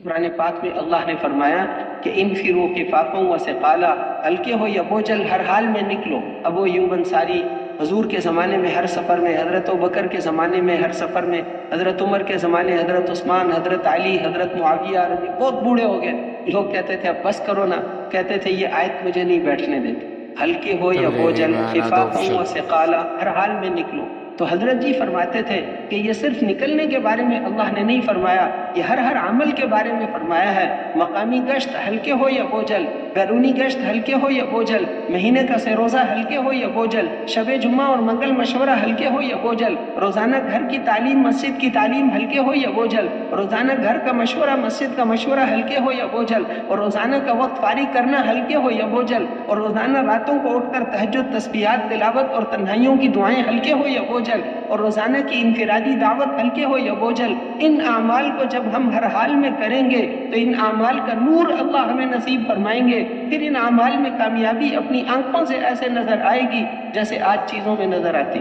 قرآن پاک میں اللہ نے فرمایا کہ انفروا خفافا وثقالا، ہلکے ہو یا بوجھل ہر حال میں نکلو۔ ابو ایوب انصاری حضور کے زمانے میں ہر سفر میں، حضرت ابوبکر کے زمانے میں ہر سفر میں، حضرت عمر کے زمانے، حضرت عثمان، حضرت علی، حضرت معاویہ بہت بوڑھے ہو گئے، لوگ کہتے تھے اب بس کرو نا، کہتے تھے یہ آیت مجھے نہیں بیٹھنے دیتی، ہلکے ہو یا بوجھل خفافا وثقالا ہر حال میں نکلو۔ تو حضرت جی فرماتے تھے کہ یہ صرف نکلنے کے بارے میں اللہ نے نہیں فرمایا، یہ ہر عمل کے بارے میں فرمایا ہے۔ مقامی گشت ہلکے ہو یا بوجھل، بیرونی گشت ہلکے ہو یا بوجھل، مہینے کا سہ روزہ ہلکے ہو یا بوجھل، شب جمعہ اور منگل مشورہ ہلکے ہو یا بوجھل، روزانہ گھر کی تعلیم، مسجد کی تعلیم ہلکے ہو یا بوجھل، روزانہ گھر کا مشورہ، مسجد کا مشورہ ہلکے ہو یا بوجھل، اور روزانہ کا وقت فارغ کرنا ہلکے ہو یا بوجھل، اور روزانہ راتوں کو اٹھ کر تہجد، تسبیحات، تلاوت اور تنہائیوں کی دعائیں ہلکے ہو یا بوجھل، اور روزانہ کی انفرادی دعوت ہلکے ہو یا بوجھل۔ ان اعمال کو جب ہم ہر حال میں کریں گے تو ان اعمال کا نور اللہ ہمیں نصیب فرمائیں گے، پھر ان اعمال میں کامیابی اپنی آنکھوں سے ایسے نظر آئے گی جیسے آج چیزوں میں نظر آتی۔